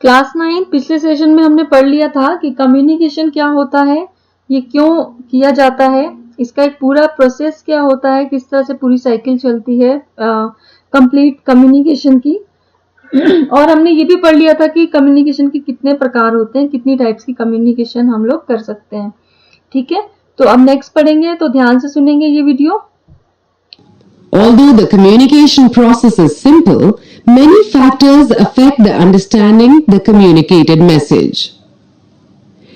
Class 9 पिछले session में हमने पढ़ लिया था कि कम्युनिकेशन क्या होता है, ये क्यों किया जाता है, इसका एक पूरा प्रोसेस क्या होता है, किस तरह से पूरी साइकिल चलती है कंप्लीट कम्युनिकेशन की। और हमने ये भी पढ़ लिया था कि कम्युनिकेशन के कितने प्रकार होते हैं, कितनी टाइप्स की कम्युनिकेशन हम लोग कर सकते हैं। ठीक है, तो अब नेक्स्ट पढ़ेंगे, तो ध्यान से सुनेंगे ये video. Although the communication process is simple, many factors affect the understanding the communicated message.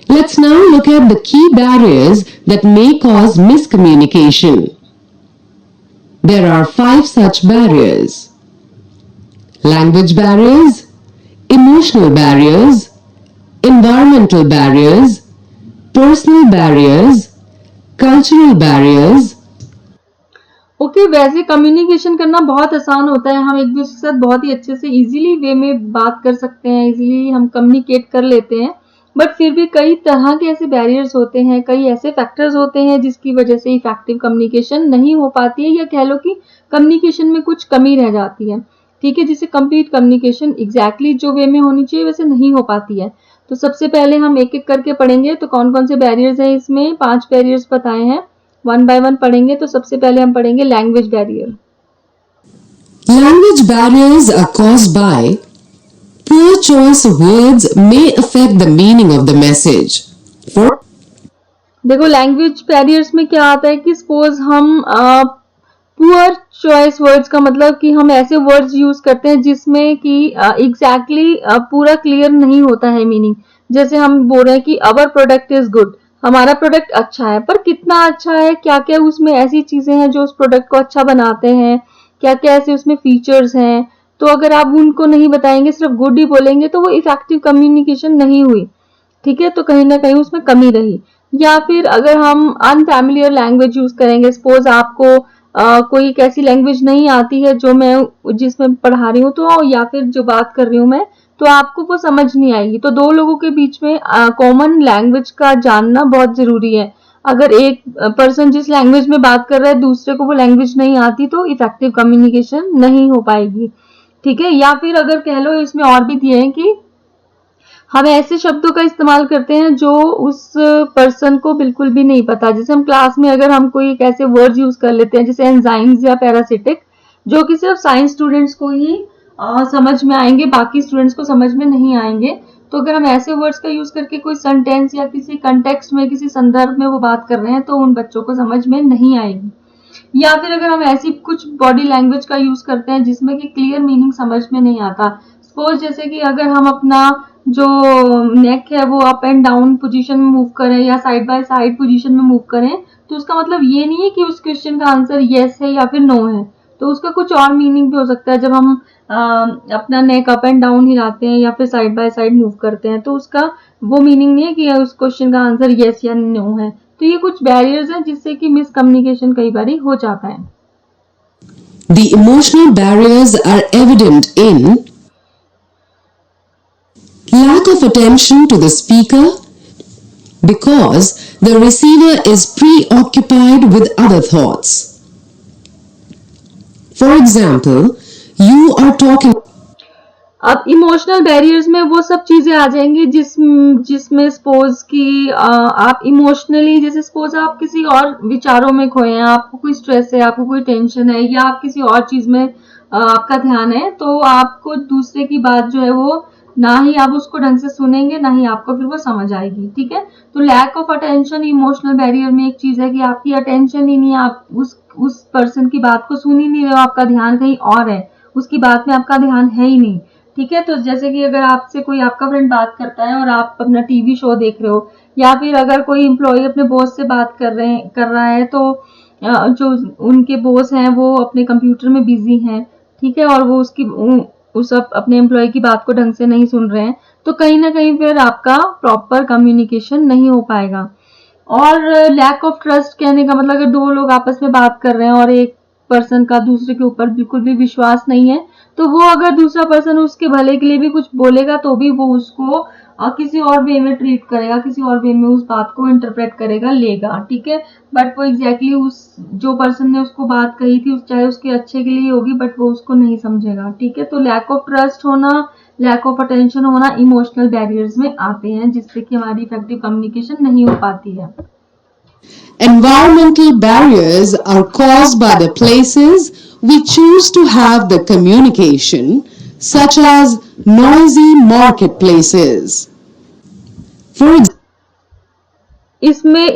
Let's now look at the key barriers that may cause miscommunication. There are 5 such barriers: language barriers, emotional barriers, environmental barriers, personal barriers, cultural barriers. Okay वैसे communication करना बहुत आसान होता है, हम एक दूसरे के साथ बहुत ही अच्छे से इजीली वे में बात कर सकते हैं, इजीली हम कम्युनिकेट कर लेते हैं। बट फिर भी कई तरह के ऐसे बैरियर्स होते हैं, कई ऐसे फैक्टर्स होते हैं जिसकी वजह से इफेक्टिव कम्युनिकेशन नहीं हो पाती है, या कह लो कि कम्युनिकेशन में कुछ कमी रह जाती है। ठीक है, जिससे कंप्लीट कम्युनिकेशन एग्जैक्टली जो वे में होनी चाहिए वैसे नहीं हो पाती है। तो सबसे पहले हम एक एक करके पढ़ेंगे, तो कौन कौन से बैरियर्स हैं इसमें, 5 बैरियर्स बताए हैं, वन बाय वन पढ़ेंगे। तो सबसे पहले हम पढ़ेंगे language barrier. Language barriers are caused by poor choice of words may affect the meaning of the message. For देखो लैंग्वेज बैरियर्स में क्या आता है कि सपोज हम पुअर चॉइस वर्ड्स का मतलब कि हम ऐसे वर्ड्स यूज करते हैं जिसमें कि एग्जैक्टली पूरा क्लियर नहीं होता है मीनिंग। जैसे हम बोल रहे हैं कि अवर प्रोडक्ट इज गुड, हमारा प्रोडक्ट अच्छा है, पर कितना अच्छा है, क्या क्या उसमें ऐसी चीजें हैं जो उस प्रोडक्ट को अच्छा बनाते हैं, क्या क्या ऐसे उसमें फीचर्स हैं। तो अगर आप उनको नहीं बताएंगे, सिर्फ गुड ही बोलेंगे, तो वो इफेक्टिव कम्युनिकेशन नहीं हुई। ठीक है, तो कहीं ना कहीं उसमें कमी रही। या फिर अगर हम अनफैमिलियर लैंग्वेज यूज करेंगे, सपोज आपको कोई एक ऐसी लैंग्वेज नहीं आती है जो मैं जिसमें पढ़ा रही हूँ, तो या फिर जो बात कर रही हूँ मैं, तो आपको वो समझ नहीं आएगी। तो दो लोगों के बीच में कॉमन लैंग्वेज का जानना बहुत जरूरी है। अगर एक पर्सन जिस लैंग्वेज में बात कर रहा है दूसरे को वो लैंग्वेज नहीं आती, तो इफेक्टिव कम्युनिकेशन नहीं हो पाएगी। ठीक है, या फिर अगर कह लो इसमें और भी दिए हैं कि हम ऐसे शब्दों का इस्तेमाल करते हैं जो उस पर्सन को बिल्कुल भी नहीं पता। जैसे हम क्लास में अगर हम कोई एक ऐसे वर्ड्स यूज कर लेते हैं जैसे एंजाइम्स या पैरासिटिक, जो कि सिर्फ साइंस स्टूडेंट्स को ही समझ में आएंगे, बाकी स्टूडेंट्स को समझ में नहीं आएंगे। तो अगर हम ऐसे वर्ड्स का यूज करके कोई सेंटेंस या किसी कंटेक्स्ट में, किसी संदर्भ में वो बात कर रहे हैं, तो उन बच्चों को समझ में नहीं आएगी। या फिर अगर हम ऐसी कुछ बॉडी लैंग्वेज का यूज करते हैं जिसमें कि क्लियर मीनिंग समझ में नहीं आता। सपोज जैसे कि अगर हम अपना जो नेक है वो अप एंड डाउन पोजीशन में मूव करें या साइड बाय साइड पोजीशन में मूव करें, तो उसका मतलब ये नहीं है कि उस क्वेश्चन का आंसर यस है या फिर नो है। तो उसका कुछ और मीनिंग भी हो सकता है। जब हम अपना नेक अप एंड डाउन हिलाते हैं या फिर साइड बाय साइड मूव करते हैं, तो उसका वो मीनिंग नहीं है कि उस क्वेश्चन का आंसर यस या नो है। तो ये कुछ बैरियर्स हैं जिससे कि मिसकम्युनिकेशन कई बार हो जाता है। the emotional barriers are evident in lack of attention to the speaker because the receiver is preoccupied with other thoughts. For example, you are talking. अब इमोशनल बैरियर्स में वो सब चीजें आ जाएंगी जिसमें सपोज कि आप इमोशनली, जैसे सपोज आप किसी और विचारों में खोए हैं, आपको कोई स्ट्रेस है, आपको कोई टेंशन है, या आप किसी और चीज में आपका ध्यान है, तो आपको दूसरे की बात जो है वो ना ही आप उसको ढंग से सुनेंगे, ना ही आपको फिर वो समझ आएगी। ठीक है, तो lack of attention emotional barrier में एक चीज है कि आपकी अटेंशन ही नहीं है, आप उस पर्सन की बात को सुन ही नहीं रहे हो, आपका ध्यान कहीं और है, उसकी बात में आपका ध्यान है ही नहीं। ठीक है, तो जैसे कि अगर आपसे कोई आपका फ्रेंड बात करता है और आप अपना टीवी शो देख रहे हो, या फिर अगर कोई एम्प्लॉय अपने बॉस से बात कर रहा है, तो जो उनके बॉस हैं वो अपने कंप्यूटर में बिजी हैं। ठीक है, और वो उस अपने एम्प्लॉय की बात को ढंग से नहीं सुन रहे हैं, तो कहीं ना कहीं फिर आपका प्रॉपर कम्युनिकेशन नहीं हो पाएगा। और लैक ऑफ ट्रस्ट कहने का मतलब अगर दो लोग आपस में बात कर रहे हैं और एक पर्सन का दूसरे के ऊपर बिल्कुल भी विश्वास नहीं है, तो वो अगर दूसरा पर्सन उसके भले के लिए भी कुछ बोलेगा तो भी वो उसको किसी और वे में ट्रीट करेगा, किसी और वे में उस बात को इंटरप्रेट करेगा, लेगा। ठीक है, बट वो एग्जैक्टली उस जो पर्सन ने उसको बात कही थी चाहे उसके अच्छे के लिए होगी, बट वो उसको नहीं समझेगा। ठीक है, तो लैक ऑफ ट्रस्ट होना, लैक ऑफ अटेंशन होना इमोशनल बैरियर्स में आते हैं, जिससे कि हमारी इफेक्टिव कम्युनिकेशन नहीं हो पाती है। Environmental barriers are caused by the places we choose to have the communication, such as noisy marketplaces. For इसमें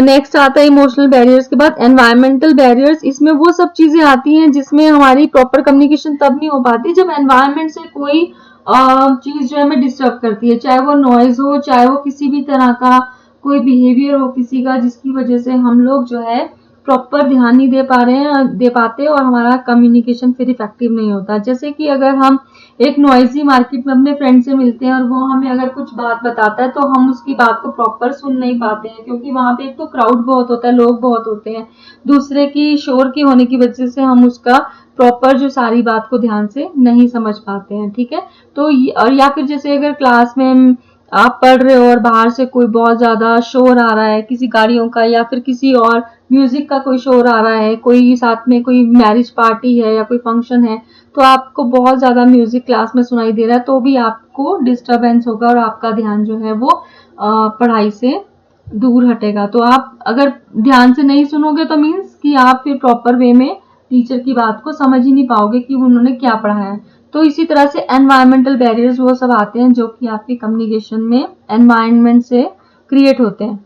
नेक्स्ट आता है इमोशनल बैरियर्स के बाद एनवायरमेंटल बैरियर्स। इसमें वो सब चीजें आती हैं जिसमें हमारी प्रॉपर कम्युनिकेशन तब नहीं हो पाती जब एनवायरमेंट से कोई चीज जो है हमें डिस्टर्ब करती है, चाहे वो नॉइज हो, चाहे वो किसी भी तरह का कोई बिहेवियर हो किसी का, जिसकी वजह से हम लोग जो है प्रॉपर ध्यान नहीं दे पाते और हमारा कम्युनिकेशन फिर इफेक्टिव नहीं होता। जैसे कि अगर हम एक नॉइजी मार्केट में अपने फ्रेंड से मिलते हैं और वो हमें अगर कुछ बात बताता है तो हम उसकी बात को प्रॉपर सुन नहीं पाते हैं, क्योंकि वहां पे एक तो क्राउड बहुत होता है, लोग बहुत होते हैं, दूसरे की शोर की होने की वजह से हम उसका प्रॉपर जो सारी बात को ध्यान से नहीं समझ पाते हैं। ठीक है, तो और या फिर जैसे अगर क्लास में आप पढ़ रहे हो और बाहर से कोई बहुत ज्यादा शोर आ रहा है किसी गाड़ियों का या फिर किसी और म्यूजिक का कोई शोर आ रहा है, कोई साथ में कोई मैरिज पार्टी है या कोई फंक्शन है, तो आपको बहुत ज्यादा म्यूजिक क्लास में सुनाई दे रहा है तो भी आपको डिस्टरबेंस होगा और आपका ध्यान जो है वो पढ़ाई से दूर हटेगा। तो आप अगर ध्यान से नहीं सुनोगे तो मीन्स कि आप फिर प्रॉपर वे में टीचर की बात को समझ ही नहीं पाओगे कि उन्होंने क्या पढ़ाया है। तो इसी तरह से एनवायरमेंटल बैरियर्स वो सब आते हैं जो कि आपकी कम्युनिकेशन में एनवायरनमेंट से क्रिएट होते हैं।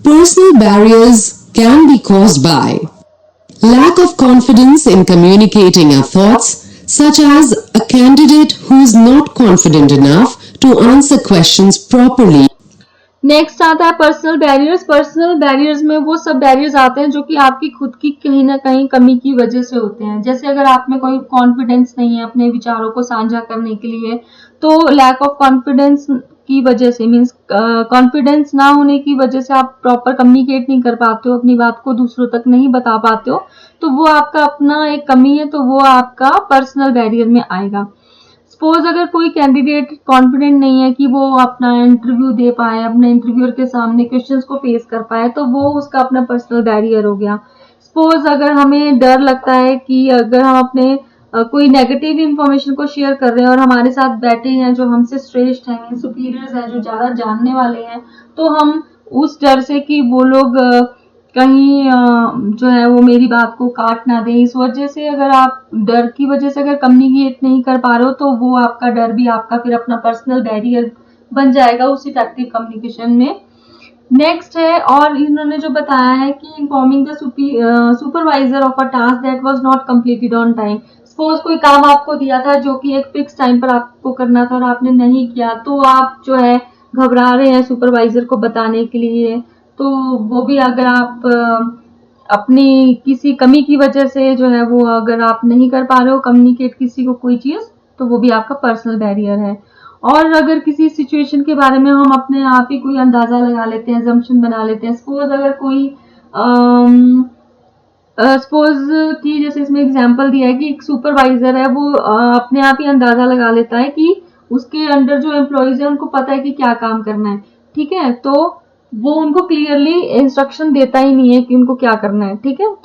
personal barriers can be caused by lack of confidence in communicating our thoughts, such as a candidate who is not confident enough to answer questions properly. Next आता है पर्सनल बैरियर्स। पर्सनल बैरियर्स में वो सब barriers आते हैं जो कि आपकी खुद की कहीं ना कहीं कमी की वजह से होते हैं। जैसे अगर आप में कोई कॉन्फिडेंस नहीं है अपने विचारों को साझा करने के लिए, तो लैक ऑफ कॉन्फिडेंस की वजह से मीन्स कॉन्फिडेंस ना होने की वजह से आप प्रॉपर कम्युनिकेट नहीं कर पाते हो, अपनी बात को दूसरों तक नहीं बता पाते हो, तो वो आपका अपना एक कमी है, तो वो आपका पर्सनल बैरियर में आएगा। सपोज अगर कोई कैंडिडेट कॉन्फिडेंट नहीं है कि वो अपना इंटरव्यू दे पाए, अपने इंटरव्यूअर के सामने क्वेश्चंस को फेस कर पाए, तो वो उसका अपना पर्सनल बैरियर हो गया। सपोज अगर हमें डर लगता है कि अगर हम अपने कोई नेगेटिव इंफॉर्मेशन को शेयर कर रहे हैं और हमारे साथ बैठे हैं जो हमसे श्रेष्ठ हैं, सुपीरियर्स हैं, जो ज्यादा जानने वाले हैं, तो हम उस डर से कि वो लोग कहीं जो है वो मेरी बात को काट ना दें, इस वजह से अगर आप डर की वजह से अगर कम्युनिकेट नहीं कर पा रहे हो तो वो आपका डर भी आपका फिर अपना पर्सनल बैरियर बन जाएगा उस इफेक्टिव कम्युनिकेशन में। नेक्स्ट है, और इन्होंने जो बताया है कि informing the supervisor of a task that was not completed on time. Suppose कोई काम आपको दिया था जो कि एक फिक्स टाइम पर आपको करना था और आपने नहीं किया, तो आप जो है घबरा रहे हैं सुपरवाइजर को बताने के लिए, तो वो भी अगर आप अपनी किसी कमी की वजह से जो है वो अगर आप नहीं कर पा रहे हो कम्युनिकेट किसी को कोई चीज, तो वो भी आपका पर्सनल बैरियर है। और अगर किसी सिचुएशन के बारे में हम अपने आप ही कोई अंदाजा लगा लेते हैं, assumption बना लेते हैं। सपोज अगर कोई सपोज कि जैसे इसमें एग्जांपल दिया है कि एक सुपरवाइजर है, वो अपने आप ही अंदाजा लगा लेता है कि उसके अंडर जो एम्प्लॉयज है उनको पता है कि क्या काम करना है, ठीक है, तो वो उनको क्लियरली इंस्ट्रक्शन देता ही नहीं है कि उनको क्या करना है। ठीक है,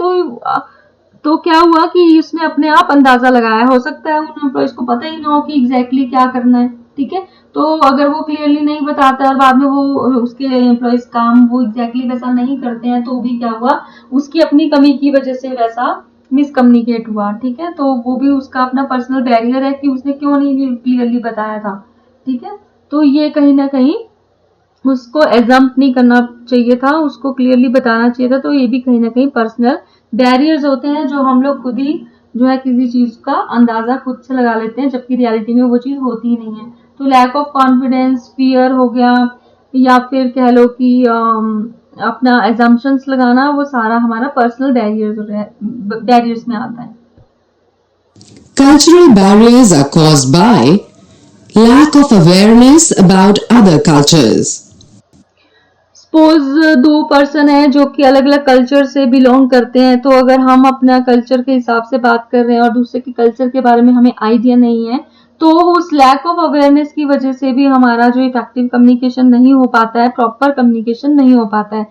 तो क्या हुआ कि उसने अपने आप अंदाजा लगाया, हो सकता है उन एम्प्लॉयज को पता ही ना हो कि एग्जैक्टली क्या करना है। ठीक है, तो अगर वो क्लियरली नहीं बताता और बाद में वो उसके एम्प्लॉयज काम वो एग्जैक्टली वैसा नहीं करते हैं, तो भी क्या हुआ, उसकी अपनी कमी की वजह से वैसा मिसकम्युनिकेट हुआ। ठीक है, तो वो भी उसका अपना पर्सनल बैरियर है कि उसने क्यों नहीं क्लियरली बताया था। ठीक है, तो ये कहीं ना कहीं उसको एग्जम्प्ट नहीं करना चाहिए था, उसको क्लियरली बताना चाहिए था। तो ये भी कहीं ना कहीं पर्सनल बैरियर्स होते हैं जो हम लोग खुद ही जो है किसी चीज का अंदाजा खुद से लगा लेते हैं, जबकि रियलिटी में वो चीज होती ही नहीं है। तो लैक ऑफ कॉन्फिडेंस, फियर हो गया, या फिर कह लो कि अपना एजम्पशंस लगाना, वो सारा हमारा पर्सनल बैरियर्स में आता है। Cultural barriers are caused by lack of awareness about other cultures. Suppose दो पर्सन है जो कि अलग अलग कल्चर से बिलोंग करते हैं, तो अगर हम अपना कल्चर के हिसाब से बात कर रहे हैं और दूसरे के कल्चर के बारे में हमें आइडिया नहीं है, तो उस लैक ऑफ अवेयरनेस की वजह से भी हमारा जो इफेक्टिव कम्युनिकेशन नहीं हो पाता है, प्रॉपर कम्युनिकेशन नहीं हो पाता है।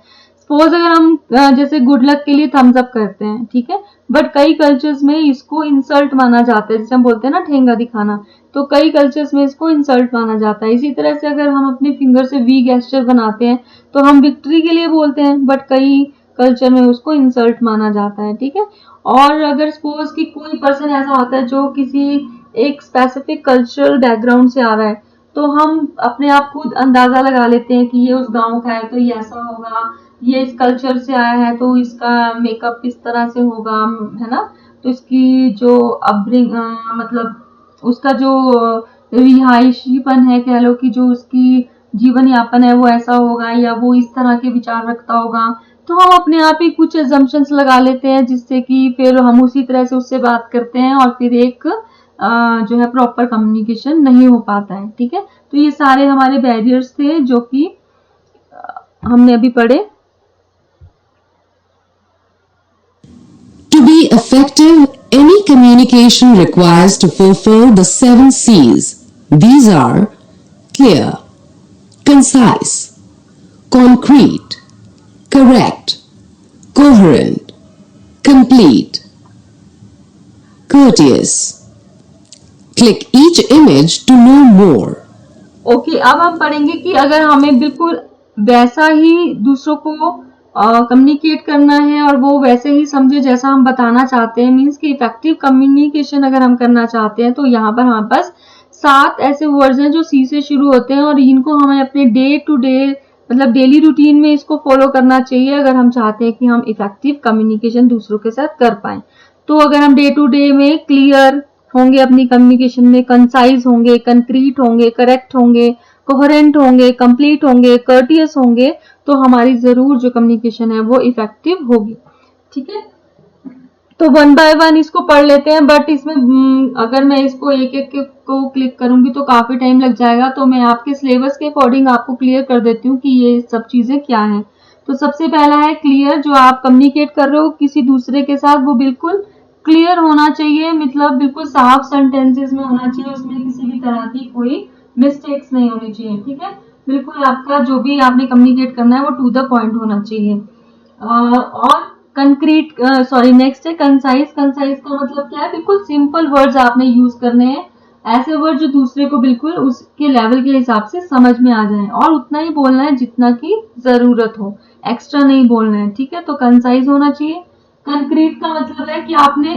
सपोज अगर हम जैसे गुड लक के लिए थम्स अप करते हैं, ठीक है, बट कई कल्चर्स में इसको इंसल्ट माना जाता है, जैसे हम बोलते हैं ना ठेंगा दिखाना, तो कई कल्चर्स में इसको इंसल्ट माना जाता है। इसी तरह से अगर हम अपने फिंगर से वी गेस्चर बनाते हैं तो हम विक्ट्री के लिए बोलते हैं, बट कई कल्चर में उसको इंसल्ट माना जाता है, ठीक है। और अगर सपोज कि कोई पर्सन ऐसा होता है जो किसी एक स्पेसिफिक कल्चरल बैकग्राउंड से आ रहा है, तो हम अपने आप खुद अंदाजा लगा लेते हैं कि ये उस गांव का है तो ये ऐसा होगा, ये इस कल्चर से आया है तो इसका मेकअप इस तरह से होगा, है ना। तो इसकी जो अपब्रिंग मतलब उसका जो रिहायशीपन है, कह लो कि जो उसकी जीवन यापन है वो ऐसा होगा, या वो इस तरह के विचार रखता होगा। तो हम अपने आप ही कुछ एजम्पशंस लगा लेते हैं, जिससे कि फिर हम उसी तरह से उससे बात करते हैं और फिर एक जो है प्रॉपर कम्युनिकेशन नहीं हो पाता है, ठीक है। तो ये सारे हमारे बैरियर्स थे जो कि हमने अभी पढ़े। To be effective, any communication requires to fulfill the 7 C's. These are clear, concise, concrete, correct, coherent, complete, courteous. Click each image to know more. Okay, अब हम पढ़ेंगे कि अगर हमें बिल्कुल वैसा ही दूसरों को कम्युनिकेट करना है और वो वैसे ही समझे जैसा हम बताना चाहते हैं, मीन्स कि इफेक्टिव कम्युनिकेशन अगर हम करना चाहते हैं, तो यहाँ पर हमारे पास 7 ऐसे वर्ड्स हैं जो सी से शुरू होते हैं और इनको हमें अपने डे टू डे मतलब डेली रूटीन में इसको फॉलो करना चाहिए अगर हम चाहते हैं कि हम इफेक्टिव कम्युनिकेशन दूसरों के साथ कर पाए। तो अगर हम डे टू डे में क्लियर होंगे अपनी कम्युनिकेशन में, कंसाइज होंगे, कंक्रीट होंगे, करेक्ट होंगे, कोहेरेंट होंगे, कंप्लीट होंगे, कर्टियस होंगे, तो हमारी जरूर जो कम्युनिकेशन है वो इफेक्टिव होगी, ठीक है। तो वन बाय वन इसको पढ़ लेते हैं, बट इसमें अगर मैं इसको एक एक को क्लिक करूंगी तो काफी टाइम लग जाएगा, तो मैं आपके सिलेबस के अकॉर्डिंग आपको क्लियर कर देती हूँ कि ये सब चीजें क्या हैं। तो सबसे पहला है क्लियर, जो आप कम्युनिकेट कर रहे हो किसी दूसरे के साथ वो बिल्कुल क्लियर होना चाहिए, मतलब बिल्कुल साफ सेंटेंसेस में होना चाहिए, उसमें किसी भी तरह की कोई मिस्टेक्स नहीं होनी चाहिए, ठीक है। बिल्कुल आपका जो भी आपने कम्युनिकेट करना है वो टू द पॉइंट होना चाहिए। और कंक्रीट नेक्स्ट है कंसाइज। कंसाइज का मतलब क्या है, बिल्कुल सिंपल वर्ड्स आपने यूज करने हैं, ऐसे वर्ड जो दूसरे को बिल्कुल उसके लेवल के हिसाब से समझ में आ जाए, और उतना ही बोलना है जितना की जरूरत हो, एक्स्ट्रा नहीं बोलना है, ठीक है। तो कंसाइज होना चाहिए। कंक्रीट का मतलब है कि आपने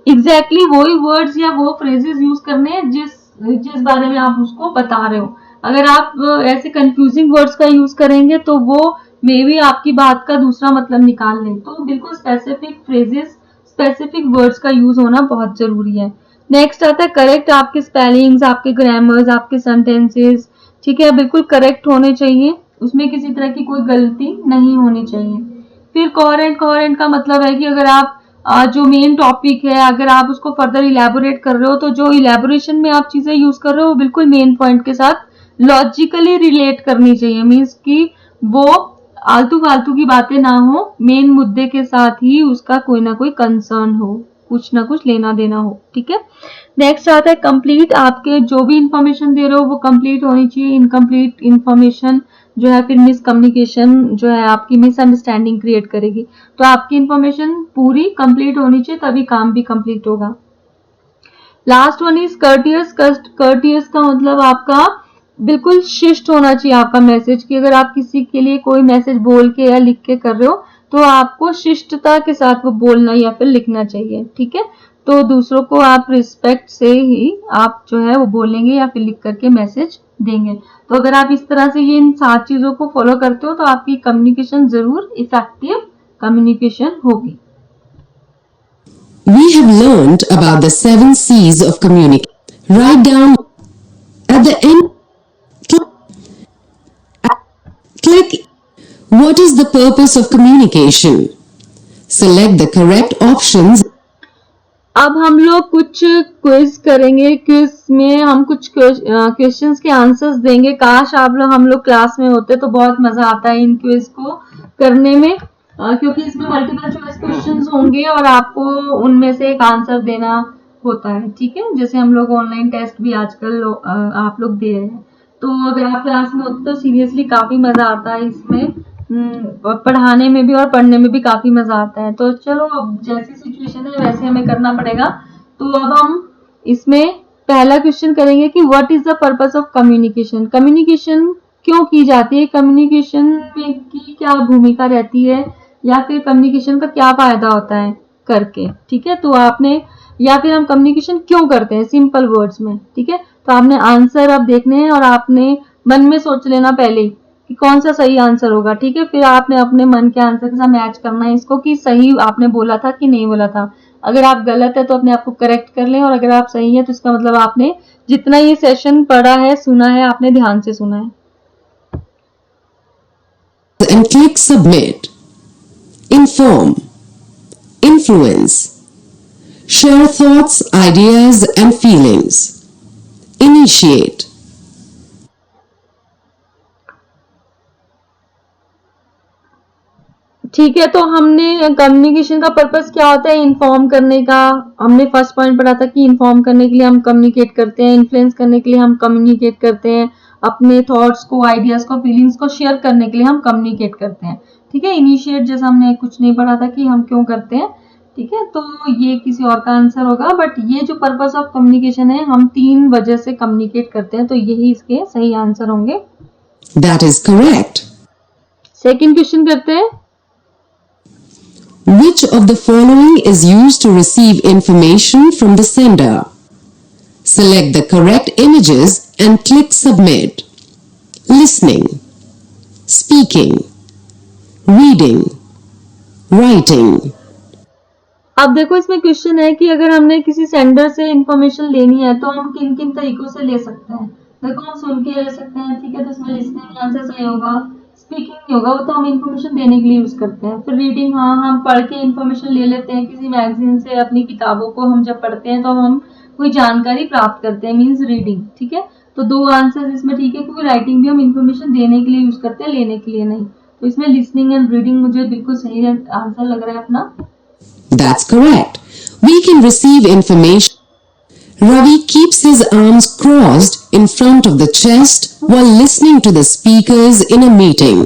एग्जैक्टली वही वर्ड्स या वो फ्रेजेस यूज करने हैं जिस बारे में आप उसको बता रहे हो। अगर आप ऐसे कंफ्यूजिंग वर्ड्स का यूज करेंगे तो वो मे भी आपकी बात का दूसरा मतलब निकाल लें, तो बिल्कुल स्पेसिफिक फ्रेजेस, स्पेसिफिक वर्ड्स का यूज होना बहुत जरूरी है। नेक्स्ट आता है करेक्ट। आपके स्पेलिंग्स, आपके ग्रामर्स, आपके सेंटेंसेस, ठीक है, बिल्कुल करेक्ट होने चाहिए, उसमें किसी तरह की कोई गलती नहीं होनी चाहिए। फिर कोहेरेंट। कोहेरेंट का मतलब है कि अगर आप जो मेन टॉपिक है अगर आप उसको फर्दर इलेबोरेट कर रहे हो, तो जो इलेबोरेशन में आप चीजें यूज कर रहे हो बिल्कुल मेन पॉइंट के साथ लॉजिकली रिलेट करनी चाहिए, मीन्स कि वो आलतू फालतू की बातें ना हो, मेन मुद्दे के साथ ही उसका कोई ना कोई कंसर्न हो, कुछ ना कुछ लेना देना हो, ठीक है। नेक्स्ट आता है कंप्लीट। आपके जो भी इंफॉर्मेशन दे रहे हो वो कंप्लीट होनी चाहिए। इनकम्प्लीट इंफॉर्मेशन जो है फिर मिसकम्युनिकेशन जो है आपकी मिसअंडरस्टैंडिंग क्रिएट करेगी, तो आपकी इंफॉर्मेशन पूरी कंप्लीट होनी चाहिए, तभी काम भी कंप्लीट होगा। Last one is courteous. Courteous का मतलब आपका बिल्कुल शिष्ट होना चाहिए आपका मैसेज, कि अगर आप किसी के लिए कोई मैसेज बोल के या लिख के कर रहे हो तो आपको शिष्टता के साथ वो बोलना या फिर लिखना चाहिए, ठीक है। तो दूसरों को आप रिस्पेक्ट से ही आप जो है वो बोलेंगे या फिर लिख करके मैसेज देंगे। तो अगर आप इस तरह से ये इन 7 चीजों को फॉलो करते हो तो आपकी कम्युनिकेशन जरूर इफेक्टिव कम्युनिकेशन होगी। We have learned about the 7 C's of communication. Write down at the end. Click what is the purpose of communication. Select the correct options. अब हम लोग कुछ क्विज करेंगे, क्विज में हम कुछ क्वेश्चंस के आंसर्स देंगे। काश हम लोग क्लास में होते तो बहुत मजा आता है इन क्विज को करने में, क्योंकि इसमें मल्टीपल चॉइस क्वेश्चंस होंगे और आपको उनमें से एक आंसर देना होता है, ठीक है। जैसे हम लोग ऑनलाइन टेस्ट भी आजकल आप लोग दे रहे हैं, तो अगर आप क्लास में होते तो सीरियसली काफी मजा आता है इसमें पढ़ाने में भी और पढ़ने में भी काफी मजा आता है। तो चलो, अब जैसी सिचुएशन है वैसे हमें करना पड़ेगा। तो अब हम इसमें पहला क्वेश्चन करेंगे कि what is the purpose of communication. Communication क्यों की जाती है, कम्युनिकेशन में की क्या भूमिका रहती है, या फिर कम्युनिकेशन का क्या फायदा होता है करके। ठीक है, तो आपने, या फिर हम कम्युनिकेशन क्यों करते हैं सिंपल वर्ड्स में। ठीक है, तो आपने आंसर अब देखने हैं और आपने मन में सोच लेना पहले कि कौन सा सही आंसर होगा। ठीक है, फिर आपने अपने मन के आंसर के साथ मैच करना है इसको कि सही आपने बोला था कि नहीं बोला था। अगर आप गलत है तो अपने आप को करेक्ट कर लें, और अगर आप सही है तो इसका मतलब आपने जितना ये सेशन पढ़ा है, सुना है, आपने ध्यान से सुना है। And click submit. Inform, influence, share thoughts, ideas and feelings, initiate. ठीक है, तो हमने कम्युनिकेशन का पर्पस क्या होता है, इन्फॉर्म करने का। हमने फर्स्ट पॉइंट पढ़ा था कि इन्फॉर्म करने के लिए हम कम्युनिकेट करते हैं, इन्फ्लुएंस करने के लिए हम कम्युनिकेट करते हैं, अपने थॉट्स को, आइडियाज को, फीलिंग्स को शेयर करने के लिए हम कम्युनिकेट करते हैं। ठीक है, इनिशिएट जैसा हमने कुछ नहीं पढ़ा था कि हम क्यों करते हैं। ठीक है, तो ये किसी और का आंसर होगा, बट ये जो पर्पस ऑफ कम्युनिकेशन है, हम 3 वजह से कम्युनिकेट करते हैं, तो यही इसके सही आंसर होंगे। That is correct. Second question करते हैं। Which of the following is used to receive information from the sender? Select the correct images and click submit. Listening, speaking, reading, writing. अब देखो, इसमें क्वेश्चन है कि अगर हमने किसी सेंडर से इंफॉर्मेशन लेनी है तो हम किन किन तरीकों से ले सकते हैं। देखो, हम सुन के ले सकते हैं। ठीक है, तो इसमें लिसनिंग आंसर सही होगा। स्पीकिंग नहीं होगा, वो तो हम इंफॉर्मेशन देने के लिए यूज करते हैं। फिर रीडिंग, हाँ, हम पढ़ के इंफॉर्मेशन ले लेते हैं किसी मैगजीन से। अपनी किताबों को हम जब पढ़ते हैं तो हम कोई जानकारी प्राप्त करते हैं, मीन्स रीडिंग। ठीक है, तो 2 आंसर इसमें ठीक है, क्योंकि राइटिंग भी हम इंफॉर्मेशन देने के लिए यूज करते हैं, लेने के लिए नहीं। तो इसमें लिसनिंग एंड रीडिंग मुझे बिल्कुल सही आंसर लग रहा है अपना। That's correct. We can receive information. Ravi keeps his arms crossed in front of the chest while listening to the speakers in a meeting.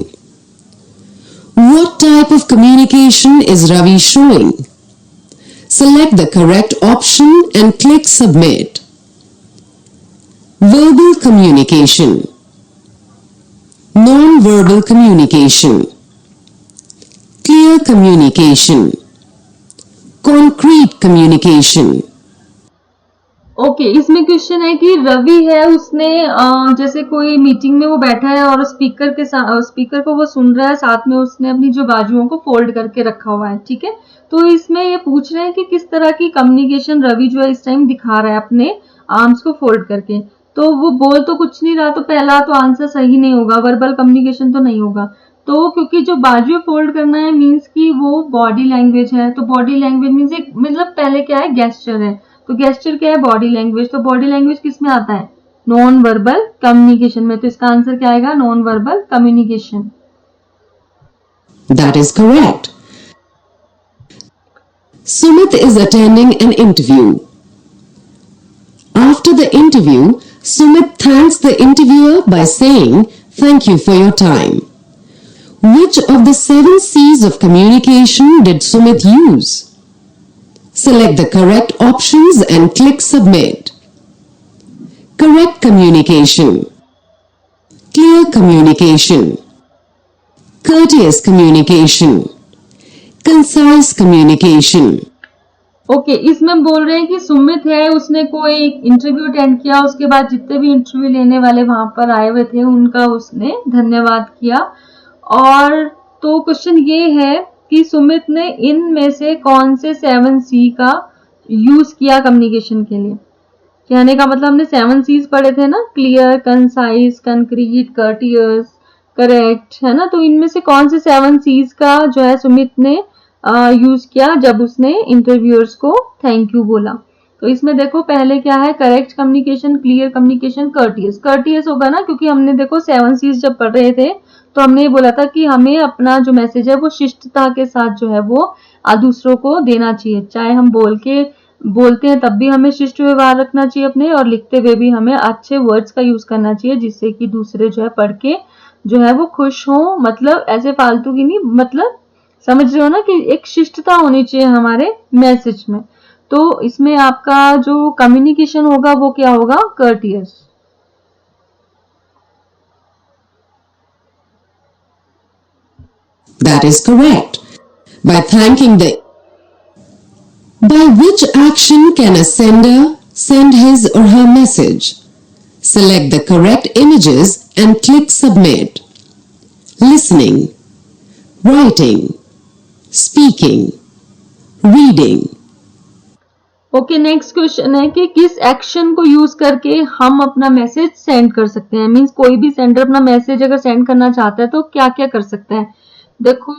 What type of communication is Ravi showing? Select the correct option and click submit. Verbal communication, non-verbal communication, clear communication, concrete communication. Okay, इसमें question है कि रवि है, उसने जैसे कोई meeting में वो बैठा है और स्पीकर के साथ, स्पीकर को वो सुन रहा है, साथ में उसने अपनी जो बाजुओं को फोल्ड करके रखा हुआ है। ठीक है, तो इसमें ये पूछ रहे हैं कि किस तरह की कम्युनिकेशन रवि जो है इस टाइम दिखा रहा है अपने आर्म्स को फोल्ड करके। तो वो बोल तो कुछ नहीं रहा, तो पहला तो आंसर सही नहीं होगा, वर्बल कम्युनिकेशन तो नहीं होगा। तो क्योंकि जो बाजुएं फोल्ड करना है मीन्स कि वो बॉडी लैंग्वेज है, तो बॉडी लैंग्वेज मीन्स एक, मतलब पहले क्या है, गेस्चर है। तो गेस्चर क्या है, बॉडी लैंग्वेज। तो बॉडी लैंग्वेज किस में आता है, नॉन वर्बल कम्युनिकेशन में। तो इसका आंसर क्या आएगा, non verbal communication. That is correct. Sumit is attending an interview. After the interview, Sumit thanks the interviewer by saying, "Thank you for your time." Which of the 7 C's of communication did Sumit use? Select the correct options and click submit. Correct communication, clear communication, courteous communication, concise communication. Okay, इसमें बोल रहे हैं कि सुमित है, उसने कोई interview attend किया, उसके बाद जितने भी इंटरव्यू लेने वाले वहां पर आए हुए थे उनका उसने धन्यवाद किया। और तो क्वेश्चन ये है कि सुमित ने इनमें से कौन से 7 सी का यूज किया कम्युनिकेशन के लिए। कहने का मतलब हमने 7 सीज पढ़े थे ना, clear, concise, concrete, courteous, correct, है ना। तो इनमें से कौन से 7 सीज का जो है सुमित ने यूज किया जब उसने इंटरव्यूअर्स को थैंक यू बोला। तो इसमें देखो पहले क्या है, correct communication, clear communication, courteous. Courteous होगा ना, क्योंकि हमने देखो 7 सीज जब पढ़ रहे थे तो हमने ये बोला था कि हमें अपना जो मैसेज है वो शिष्टता के साथ जो है वो दूसरों को देना चाहिए। चाहे हम बोलते हैं तब भी हमें शिष्ट व्यवहार रखना चाहिए अपने, और लिखते हुए भी हमें अच्छे वर्ड्स का यूज करना चाहिए, जिससे कि दूसरे जो है पढ़ के जो है वो खुश हो, मतलब ऐसे फालतू की नहीं, मतलब समझ रहे हो ना कि एक शिष्टता होनी चाहिए हमारे मैसेज में। तो इसमें आपका जो कम्युनिकेशन होगा वो क्या होगा, courteous. That is correct. By thanking the By which action can a sender send his or her message? Select the correct images and click Submit. Listening, writing, speaking, reading. Okay, next question है कि किस action को use करके हम अपना message send कर सकते हैं। मींस कोई भी सेंडर अपना मैसेज अगर सेंड करना चाहता है तो क्या क्या कर सकता है। देखो,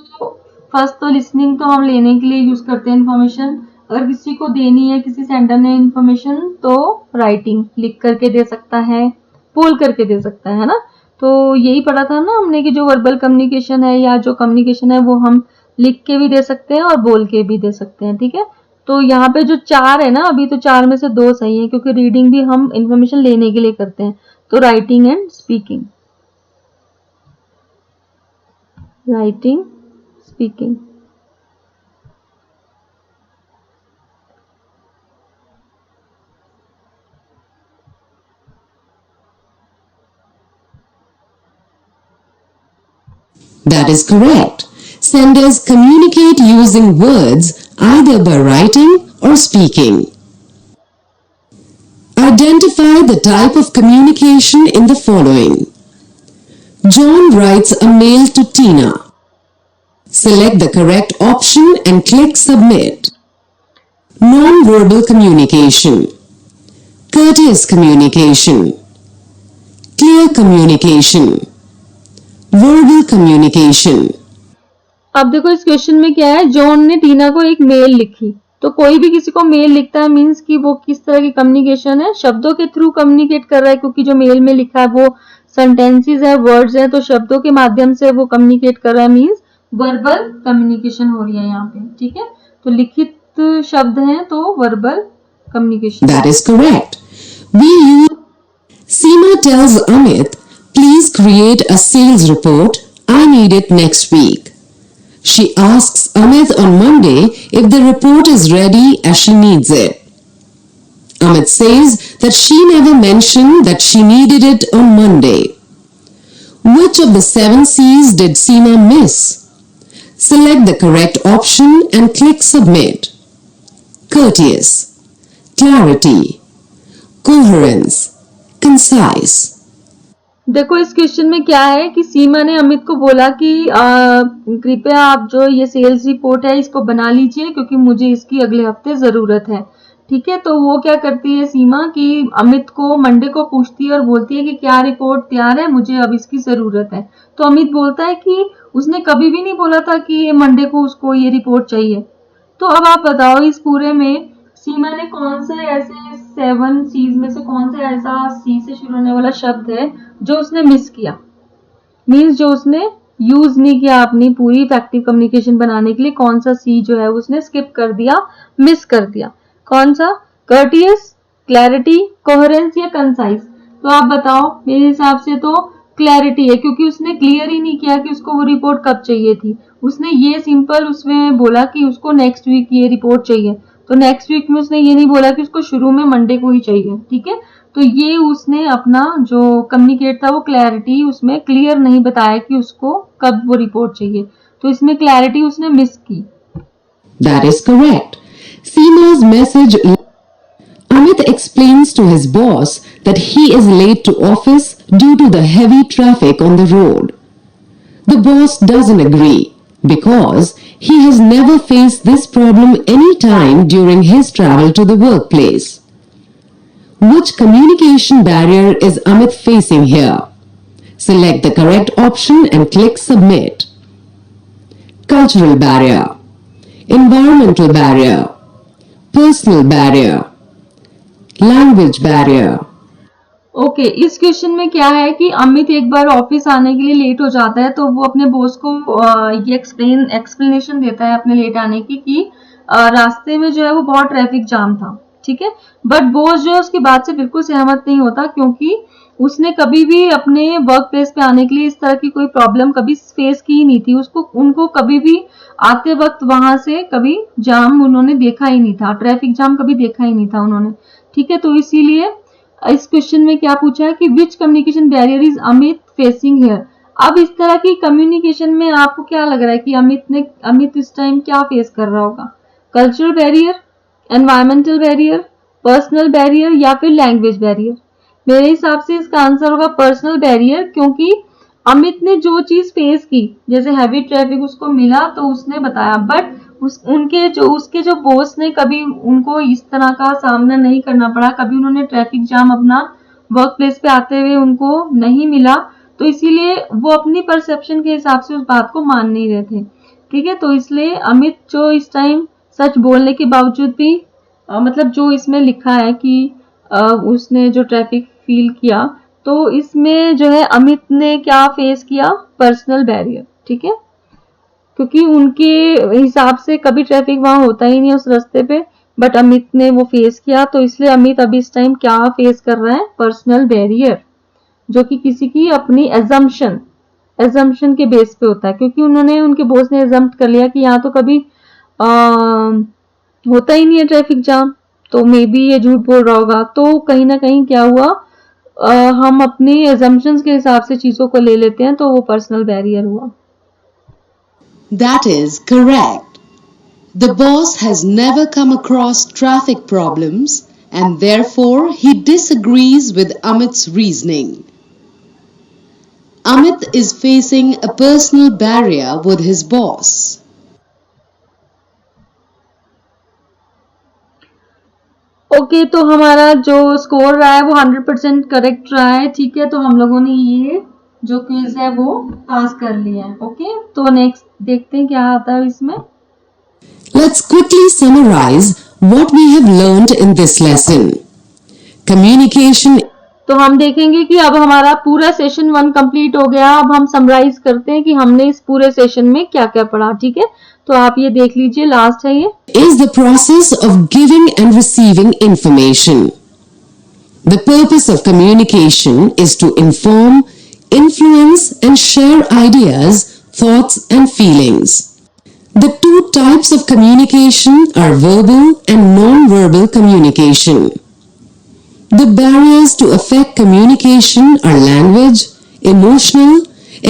फर्स्ट तो लिसनिंग तो हम लेने के लिए यूज करते हैं इन्फॉर्मेशन। अगर किसी को देनी है, किसी सेंडर ने इन्फॉर्मेशन, तो राइटिंग लिख करके दे सकता है, बोल करके दे सकता है ना। तो यही पढ़ा था ना हमने कि जो वर्बल कम्युनिकेशन है या जो कम्युनिकेशन है वो हम लिख के भी दे सकते हैं और बोल के भी दे सकते हैं, ठीक है। तो यहाँ पे जो 4 है ना, अभी तो 4 में से 2 सही है, क्योंकि रीडिंग भी हम इंफॉर्मेशन लेने के लिए करते हैं। तो writing and speaking, writing, speaking. That is correct. Senders communicate using words either by writing or speaking. Identify the type of communication in the following. John writes a mail to Tina. Select the correct option and click Submit. Non-verbal communication, courteous communication, clear communication, verbal communication. अब देखो इस question में क्या है, John ने टीना को एक mail लिखी। तो कोई भी किसी को मेल लिखता है मींस कि वो किस तरह की कम्युनिकेशन है, शब्दों के थ्रू कम्युनिकेट कर रहा है, क्योंकि जो मेल में लिखा है वो सेंटेंसेस है, वर्ड्स है, तो शब्दों के माध्यम से वो कम्युनिकेट कर रहा है, मींस वर्बल कम्युनिकेशन हो रही है यहाँ पे, ठीक है। तो लिखित शब्द हैं तो verbal communication. That is correct. We use Seema tells Amit, please create a sales report. I need it next week. She asks Amit on Monday if the report is ready as she needs it. Amit says that she never mentioned that she needed it on Monday. Which of the 7 C's did Seema miss? Select the correct option and click Submit. Courteous, clarity, coherence, concise. देखो इस question में क्या है कि सीमा ने अमित को बोला कि कृपया आप जो ये सेल्स रिपोर्ट है इसको बना लीजिए, क्योंकि मुझे इसकी अगले हफ्ते जरूरत है, ठीक है। तो वो क्या करती है सीमा कि अमित को मंडे को पूछती है और बोलती है कि क्या रिपोर्ट तैयार है, मुझे अब इसकी जरूरत है। तो अमित बोलता है कि उसने कभी भी नहीं बोला था कि मंडे को उसको ये रिपोर्ट चाहिए। तो अब आप बताओ इस पूरे में सीमा ने कौन सा ऐसे 7 सीज में से कौन सा ऐसा सी से शुरू होने वाला शब्द है जो उसने मिस किया, मीन्स जो उसने यूज नहीं किया अपनी पूरी इफेक्टिव कम्युनिकेशन बनाने के लिए, कौन सा सी जो है उसने स्किप कर दिया, मिस कर दिया। कौन सा, कर्टियस, क्लैरिटी, कोहेरेंस या कंसाइज। तो आप बताओ, मेरे हिसाब से तो क्लैरिटी है, क्योंकि उसने क्लियर ही नहीं किया कि उसको वो रिपोर्ट कब चाहिए थी। उसने ये सिंपल उसमें बोला कि उसको नेक्स्ट वीक ये रिपोर्ट चाहिए, तो नेक्स्ट वीक में उसने ये नहीं बोला कि उसको शुरू में मंडे को ही चाहिए, ठीक है। तो ये उसने अपना जो कम्युनिकेट था वो क्लैरिटी उसमें क्लियर नहीं बताया कि उसको कब वो रिपोर्ट चाहिए, तो इसमें क्लैरिटी उसने मिस की। That is correct. Seema's message. Amit explains to his boss that he is late to office due to the heavy traffic on the road. The boss doesn't agree because he has never faced this problem any time during his travel to the workplace. Which communication barrier is Amit facing here? Select the correct option and click Submit. Cultural barrier, environmental barrier, personal barrier, language barrier. Okay इस question में क्या है कि अमित एक बार office आने के लिए late हो जाता है, तो वो अपने बॉस को ये एक्सप्लेनेशन देता है अपने लेट आने की कि रास्ते में जो है वो बहुत ट्रैफिक जाम था, ठीक है। बट बॉस जो है उसकी बात से बिल्कुल सहमत नहीं होता, क्योंकि उसने कभी भी अपने वर्क प्लेस पे आने के लिए इस तरह की कोई प्रॉब्लम कभी फेस की ही नहीं थी। उनको कभी भी आते वक्त वहां से कभी जाम उन्होंने देखा ही नहीं था, ट्रैफिक जाम कभी देखा ही नहीं था उन्होंने, ठीक है। तो इसीलिए इस क्वेश्चन में क्या पूछा है कि which communication barrier is Amit facing here. अब इस तरह की कम्युनिकेशन में आपको क्या लग रहा है कि अमित इस टाइम क्या फेस कर रहा होगा? Cultural barrier, environmental barrier, personal barrier या फिर लैंग्वेज बैरियर? मेरे हिसाब से इसका आंसर होगा पर्सनल बैरियर, क्योंकि अमित ने जो चीज फेस की, जैसे हैवी ट्रैफिक उसको मिला तो उसने बताया, बट उसके जो बॉस ने कभी उनको इस तरह का सामना नहीं करना पड़ा, कभी उन्होंने ट्रैफिक जाम अपना वर्क प्लेस पे आते हुए उनको नहीं मिला, तो इसीलिए वो अपनी परसेप्शन के हिसाब से उस बात को मान नहीं रहे थे, ठीक है। तो इसलिए अमित जो इस टाइम सच बोलने के बावजूद भी मतलब जो इसमें लिखा है कि उसने जो ट्रैफिक फील किया, तो इसमें जो है अमित ने क्या फेस किया? पर्सनल बैरियर, ठीक है, क्योंकि उनके हिसाब से कभी ट्रैफिक वहां होता ही नहीं उस रास्ते पे, बट अमित ने वो फेस किया, तो इसलिए अमित अभी इस टाइम क्या फेस कर रहा है? पर्सनल बैरियर, जो कि किसी की अपनी एजम्पशन के बेस पे होता है, क्योंकि उनके बॉस ने एजम्प्ट कर लिया कि यहाँ तो कभी होता ही नहीं है ट्रैफिक जाम, तो मे बी ये झूठ बोल रहा होगा। तो कहीं ना कहीं क्या हुआ, हम अपनी एजम्पशंस के हिसाब से चीजों को ले लेते हैं, तो वो पर्सनल बैरियर हुआ। That is correct. The boss has never come across traffic problems and therefore he disagrees with Amit's reasoning. Amit is facing a personal barrier with his boss. Okay, तो हमारा जो स्कोर रहा है वो 100% correct रहा है, ठीक है। तो हम लोगों ने ये जो क्विज है वो पास कर लिया है। ओके, तो नेक्स्ट देखते हैं क्या आता है इसमें। Let's quickly summarize what we have learned in this lesson. Communication. तो हम देखेंगे कि अब हमारा पूरा सेशन 1 कंप्लीट हो गया। अब हम समराइज करते हैं कि हमने इस पूरे सेशन में क्या क्या पढ़ा, ठीक है। तो आप ये देख लीजिए, लास्ट है ये। Is the process of giving and receiving information. The purpose of communication is to inform, influence and share ideas, thoughts and feelings. The two types of communication are verbal and non-verbal communication. The barriers to effect communication are language, emotional,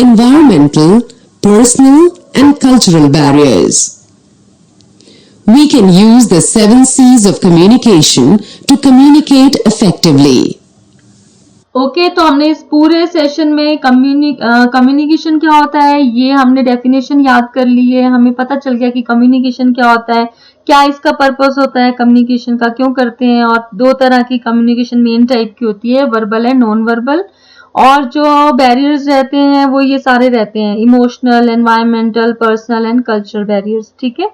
environmental, personal and cultural barriers. We can use the 7 C's of communication to communicate effectively. Okay, तो हमने इस पूरे session में communication क्या होता है ये हमने डेफिनेशन याद कर ली है। हमें पता चल गया कि कम्युनिकेशन क्या होता है, क्या इसका पर्पस होता है, कम्युनिकेशन का क्यों करते हैं, और 2 तरह की कम्युनिकेशन मेन टाइप की होती है, वर्बल एंड नॉन वर्बल। और जो बैरियर्स रहते हैं वो ये सारे रहते हैं, emotional, environmental, personal and cultural barriers, ठीक है।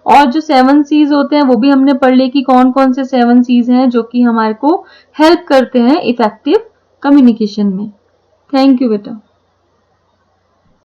और जो 7 C's होते हैं वो भी हमने पढ़ लिए कि कौन कौन से 7 C's हैं जो कि हमारे को हेल्प करते हैं इफेक्टिव कम्युनिकेशन में। थैंक यू बेटा।